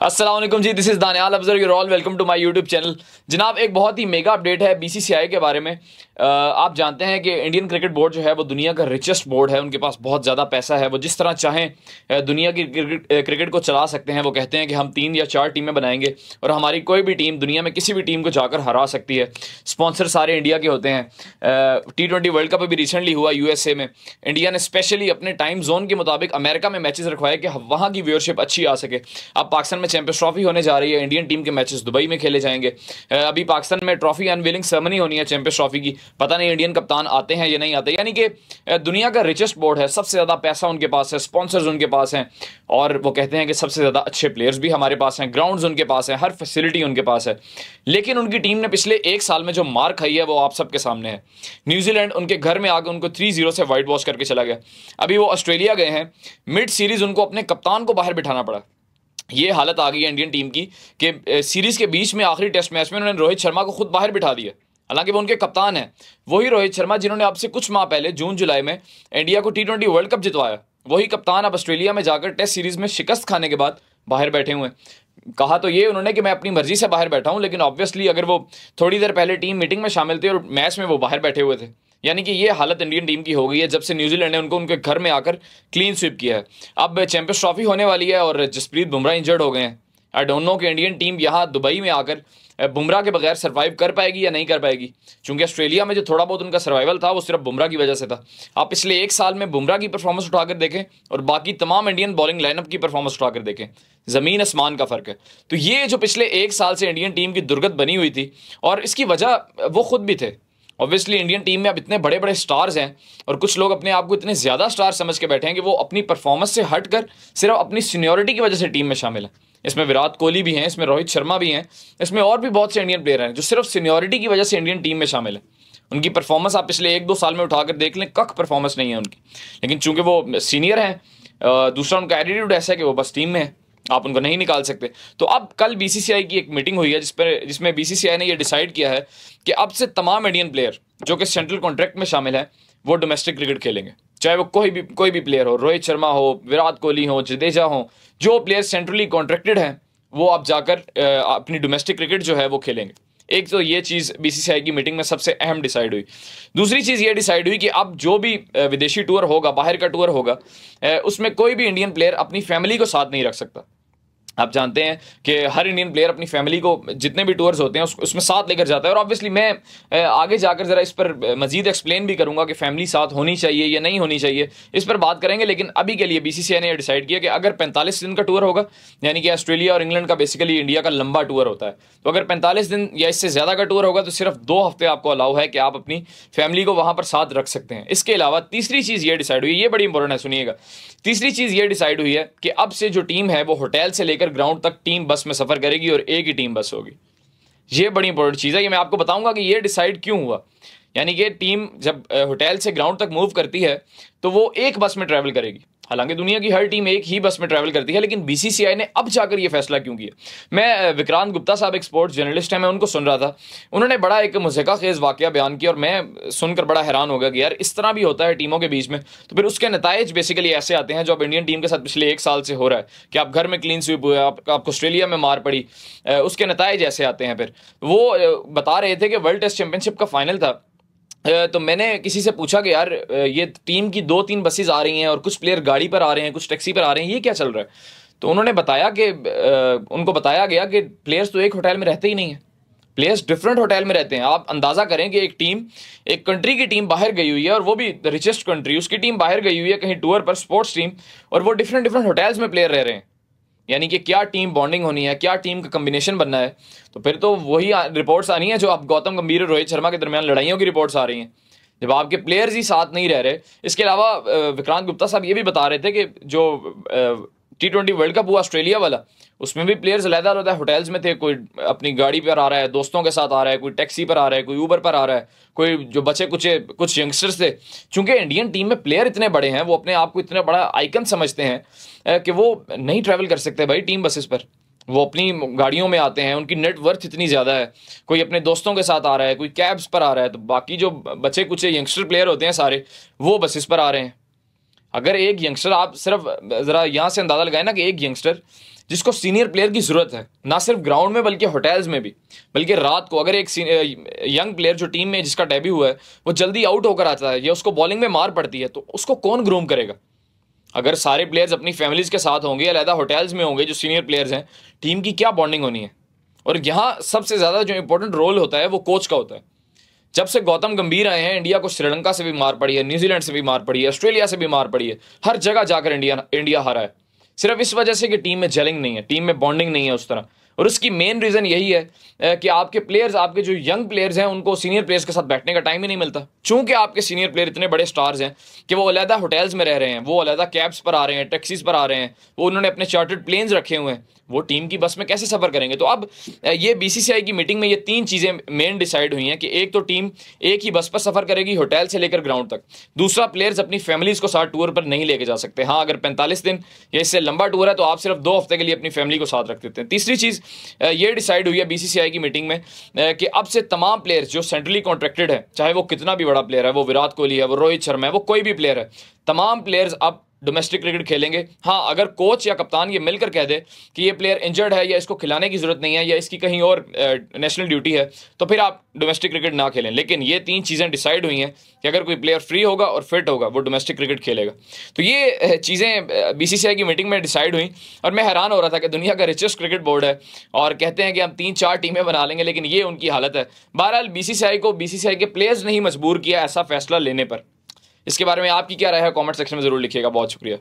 अस्सलाम वालेकुम जी, this is Daniyal Afzal, your all welcome to my YouTube channel. जनाब, एक बहुत ही मेगा अपडेट है बीसीसीआई के बारे में। आप जानते हैं कि इंडियन क्रिकेट बोर्ड जो है वो दुनिया का रिचेस्ट बोर्ड है। उनके पास बहुत ज़्यादा पैसा है, वो जिस तरह चाहें दुनिया की क्रिकेट को चला सकते हैं। वो कहते हैं कि हम 3 या 4 टीमें बनाएंगे और हमारी कोई भी टीम दुनिया में किसी भी टीम को जाकर हरा सकती है। स्पॉन्सर सारे इंडिया के होते हैं। T20 वर्ल्ड कप भी रिसेंटली हुआ यूएसए में। इंडिया ने स्पेशली अपने टाइम जोन के मुताबिक अमेरिका में मैचेस रखवाए कि वहाँ की व्यूअरशिप अच्छी आ सके। अब पाकिस्तान में चैंपियंस ट्रॉफी होने जा रही है, इंडियन टीम के मैचेस दुबई में खेले जाएंगे। अभी पाकिस्तान में ट्रॉफी अनवीलिंग सेरेमनी होनी है चैंपियंस ट्रॉफी की। पता नहीं इंडियन कप्तान आते हैं या नहीं आते। यानी कि दुनिया का रिचेस्ट बोर्ड है, सबसे ज़्यादा पैसा उनके पास है, स्पॉन्सर्स उनके पास हैं और वो कहते हैं कि सबसे ज़्यादा अच्छे प्लेयर्स भी हमारे पास हैं, ग्राउंड्स उनके पास हैं, हर फैसिलिटी उनके पास है। लेकिन उनकी टीम ने पिछले 1 साल में जो मार खाई है वो आप सबके सामने है। न्यूजीलैंड उनके घर में आकर उनको 3-0 से वाइट वॉश करके चला गया। अभी वो ऑस्ट्रेलिया गए हैं, मिड सीरीज उनको अपने कप्तान को बाहर बिठाना पड़ा। ये हालत आ गई है इंडियन टीम की कि सीरीज के बीच में आखिरी टेस्ट मैच में उन्होंने रोहित शर्मा को खुद बाहर बिठा दिया। हालांकि वो उनके कप्तान हैं, वही रोहित शर्मा जिन्होंने अब से कुछ माह पहले जून जुलाई में इंडिया को T20 वर्ल्ड कप जितवाया। वही कप्तान अब ऑस्ट्रेलिया में जाकर टेस्ट सीरीज में शिकस्त खाने के बाद बाहर बैठे हुए हैं। कहा तो ये उन्होंने कि मैं अपनी मर्जी से बाहर बैठा हूं, लेकिन ऑब्वियसली अगर वो थोड़ी देर पहले टीम मीटिंग में शामिल थे और मैच में वो बाहर बैठे हुए थे। यानी कि ये हालत इंडियन टीम की हो गई है जब से न्यूजीलैंड ने उनको उनके घर में आकर क्लीन स्वीप किया है। अब चैंपियंस ट्रॉफी होने वाली है और जसप्रीत बुमराह इंजर्ड हो गए हैं। आई डोंट नो कि इंडियन टीम यहाँ दुबई में आकर बुमराह के बगैर सर्वाइव कर पाएगी या नहीं कर पाएगी, क्योंकि ऑस्ट्रेलिया में जो थोड़ा बहुत उनका सर्वाइवल था वो सिर्फ बुमराह की वजह से था। आप पिछले 1 साल में बुमराह की परफॉर्मेंस उठाकर देखें और बाकी तमाम इंडियन बॉलिंग लाइनअप की परफॉर्मेंस उठाकर देखें, ज़मीन आसमान का फ़र्क है। तो ये जो पिछले 1 साल से इंडियन टीम की दुर्गत बनी हुई थी और इसकी वजह वो खुद भी थे। ऑब्वियसली इंडियन टीम में अब इतने बड़े बड़े स्टार्स हैं और कुछ लोग अपने आप को इतने ज़्यादा स्टार समझ के बैठे हैं कि वो अपनी परफॉर्मेंस से हटकर सिर्फ अपनी सीनियरिटी की वजह से टीम में शामिल हैं। इसमें विराट कोहली भी हैं, इसमें रोहित शर्मा भी हैं, इसमें और भी बहुत से इंडियन प्लेयर हैं जो सिर्फ सीनियरिटी की वजह से इंडियन टीम में शामिल हैं। उनकी परफॉर्मेंस आप पिछले 1-2 साल में उठाकर देख लें, कख परफॉर्मेंस नहीं है उनकी। लेकिन चूंकि वो सीनियर हैं, दूसरा उनका एटीट्यूड ऐसा है कि वो बस टीम में है, आप उनको नहीं निकाल सकते। तो अब कल बीसीसीआई की एक मीटिंग हुई है जिसमें बीसीसीआई ने यह डिसाइड किया है कि अब से तमाम इंडियन प्लेयर जो कि सेंट्रल कॉन्ट्रैक्ट में शामिल हैं वो डोमेस्टिक क्रिकेट खेलेंगे। चाहे वो कोई भी प्लेयर हो, रोहित शर्मा हो, विराट कोहली हो, जडेजा हो, जो प्लेयर सेंट्रली कॉन्ट्रैक्टेड हैं वो अब जाकर अपनी डोमेस्टिक क्रिकेट जो है वो खेलेंगे। एक तो ये चीज़ बीसीसीआई की मीटिंग में सबसे अहम डिसाइड हुई। दूसरी चीज़ ये डिसाइड हुई कि अब जो भी विदेशी टूर होगा, बाहर का टूर होगा, उसमें कोई भी इंडियन प्लेयर अपनी फैमिली को साथ नहीं रख सकता। आप जानते हैं कि हर इंडियन प्लेयर अपनी फैमिली को जितने भी टूर्स होते हैं उसमें साथ लेकर जाता है। और ऑब्वियसली मैं आगे जाकर ज़रा इस पर मजीद एक्सप्लेन भी करूंगा कि फैमिली साथ होनी चाहिए या नहीं होनी चाहिए, इस पर बात करेंगे। लेकिन अभी के लिए बीसीसीआई ने यह डिसाइड किया कि अगर 45 दिन का टूर होगा, यानी कि ऑस्ट्रेलिया और इंग्लैंड का बेसिकली इंडिया का लंबा टूर होता है, तो अगर 45 दिन या इससे ज़्यादा का टूर होगा तो सिर्फ 2 हफ्ते आपको अलाउ है कि आप अपनी फैमिली को वहाँ पर साथ रख सकते हैं। इसके अलावा तीसरी चीज़ ये डिसाइड हुई, ये बड़ी इंपॉर्टेंट है, सुनिएगा। तीसरी चीज़ ये डिसाइड हुई है कि अब से जो टीम है वो होटल से लेकर ग्राउंड तक टीम बस में सफ़र करेगी और एक ही टीम बस होगी। ये बड़ी इंपॉर्टेंट चीज़ है, ये मैं आपको बताऊंगा कि ये डिसाइड क्यों हुआ। यानी कि टीम जब होटल से ग्राउंड तक मूव करती है तो वो एक बस में ट्रैवल करेगी। हालांकि दुनिया की हर टीम एक ही बस में ट्रैवल करती है, लेकिन बीसीसीआई ने अब जाकर ये फैसला क्यों किया। मैं विक्रांत गुप्ता साहब एक स्पोर्ट्स जर्नलिस्ट हैं, मैं उनको सुन रहा था। उन्होंने बड़ा एक मुज़हिका खेज़ वाक़या बयान किया और मैं सुनकर बड़ा हैरान हो गया कि यार इस तरह भी होता है टीमों के बीच में। तो फिर उसके नताइज बेसिकली ऐसे आते हैं जो अब इंडियन टीम के साथ पिछले 1 साल से हो रहा है कि आप घर में क्लीन स्वीप हुए, आपको ऑस्ट्रेलिया में मार पड़ी, उसके नताइज ऐसे आते हैं। फिर वो बता रहे थे कि वर्ल्ड टेस्ट चैंपियनशिप का फाइनल था, तो मैंने किसी से पूछा कि यार ये टीम की 2-3 बसेस आ रही हैं और कुछ प्लेयर गाड़ी पर आ रहे हैं, कुछ टैक्सी पर आ रहे हैं, ये क्या चल रहा है। तो उन्होंने बताया कि उनको बताया गया कि प्लेयर्स तो एक होटल में रहते ही नहीं है, प्लेयर्स डिफरेंट होटल में रहते हैं। आप अंदाज़ा करें कि एक कंट्री की टीम बाहर गई हुई है और वो भी द रिचेस्ट कंट्री, उसकी टीम बाहर गई हुई है कहीं टूर पर, स्पोर्ट्स टीम, और वो डिफरेंट होटल्स में प्लेयर रह रहे हैं। यानी कि क्या टीम बॉन्डिंग होनी है, क्या टीम का कम्बिनेशन बनना है। तो फिर तो वही रिपोर्ट्स आनी है जो अब गौतम गंभीर और रोहित शर्मा के दरमियान लड़ाइयों की रिपोर्ट्स आ रही हैं, जब आपके प्लेयर्स ही साथ नहीं रह रहे। इसके अलावा विक्रांत गुप्ता साहब ये भी बता रहे थे कि जो T20 वर्ल्ड कप हुआ ऑस्ट्रेलिया वाला, उसमें भी प्लेयर्स अलग-अलग होटल्स में थे। कोई अपनी गाड़ी पर आ रहा है, दोस्तों के साथ आ रहा है, कोई टैक्सी पर आ रहा है, कोई ऊबर पर आ रहा है, कोई जो बचे कुछ यंगस्टर्स थे। चूंकि इंडियन टीम में प्लेयर इतने बड़े हैं, वो अपने आप को इतना बड़ा आइकन समझते हैं कि वो नहीं ट्रैवल कर सकते भाई टीम बसेस पर, वो अपनी गाड़ियों में आते हैं। उनकी नेटवर्थ इतनी ज़्यादा है, कोई अपने दोस्तों के साथ आ रहा है, कोई कैब्स पर आ रहा है, तो बाकी जो बचे कुछ यंगस्टर प्लेयर होते हैं सारे वो बसेस पर आ रहे हैं। अगर एक यंगस्टर, आप सिर्फ ज़रा यहाँ से अंदाज़ा लगाए ना कि एक यंगस्टर जिसको सीनियर प्लेयर की जरूरत है, ना सिर्फ ग्राउंड में बल्कि होटल्स में भी, बल्कि रात को अगर एक यंग प्लेयर जो टीम में जिसका डेब्यू हुआ है वो जल्दी आउट होकर आता है या उसको बॉलिंग में मार पड़ती है, तो उसको कौन ग्रूम करेगा? अगर सारे प्लेयर्स अपनी फैमिलीज के साथ होंगे, अलहदा होटल्स में होंगे, जो सीनियर प्लेयर्स हैं, टीम की क्या बॉन्डिंग होनी है? और यहाँ सबसे ज़्यादा जो इंपॉर्टेंट रोल होता है वो कोच का होता है। जब से गौतम गंभीर आए हैं, इंडिया को श्रीलंका से भी मार पड़ी है, न्यूजीलैंड से भी मार पड़ी है, ऑस्ट्रेलिया से भी मार पड़ी है, हर जगह जाकर इंडिया हारा है, सिर्फ इस वजह से कि टीम में जेलिंग नहीं है, टीम में बॉन्डिंग नहीं है उस तरह। और उसकी मेन रीज़न यही है कि आपके प्लेयर्स, आपके जो यंग प्लेयर्स हैं, उनको सीनियर प्लेयर्स के साथ बैठने का टाइम ही नहीं मिलता। चूंकि आपके सीनियर प्लेयर इतने बड़े स्टार्स हैं कि वो अलहदा होटल्स में रह रहे हैं, वो अलहदा कैब्स पर आ रहे हैं, टैक्सीज पर आ रहे हैं, वो उन्होंने अपने चार्टर्ड प्लेन्स रखे हुए हैं, वो टीम की बस में कैसे सफ़र करेंगे? तो अब ये बीसीसीआई की मीटिंग में ये 3 चीज़ें मेन डिसाइड हुई हैं कि एक तो टीम एक ही बस पर सफ़र करेगी होटल से लेकर ग्राउंड तक। दूसरा, प्लेयर्स अपनी फैमिलीज़ को साथ टूर पर नहीं लेके जा सकते। हाँ, अगर 45 दिन या इससे लंबा टूर है तो आप सिर्फ 2 हफ्ते के लिए अपनी फैमिली को साथ रख देते हैं। तीसरी चीज़ ये डिसाइड हुई है बीसीसीआई की मीटिंग में कि अब से तमाम प्लेयर्स जो सेंट्रली कॉन्ट्रैक्टेड है, चाहे वो कितना भी बड़ा प्लेयर है, वो विराट कोहली है, वो रोहित शर्मा है, वो कोई भी प्लेयर है, तमाम प्लेयर्स अब डोमेस्टिक क्रिकेट खेलेंगे। हाँ, अगर कोच या कप्तान ये मिलकर कह दे कि ये प्लेयर इंजर्ड है या इसको खिलाने की जरूरत नहीं है या इसकी कहीं और नेशनल ड्यूटी है, तो फिर आप डोमेस्टिक क्रिकेट ना खेलें। लेकिन ये 3 चीज़ें डिसाइड हुई हैं कि अगर कोई प्लेयर फ्री होगा और फिट होगा वो डोमेस्टिक क्रिकेट खेलेगा। तो ये चीज़ें बीसीसीआई की मीटिंग में डिसाइड हुई और मैं हैरान हो रहा था कि दुनिया का रिचेस्ट क्रिकेट बोर्ड है और कहते हैं कि हम 3-4 टीमें बना लेंगे, लेकिन ये उनकी हालत है। बहरहाल बीसीसीआई के प्लेयर्स ने ही मजबूर किया ऐसा फैसला लेने पर। इसके बारे में आपकी क्या राय है? कमेंट सेक्शन में जरूर लिखिएगा। बहुत शुक्रिया।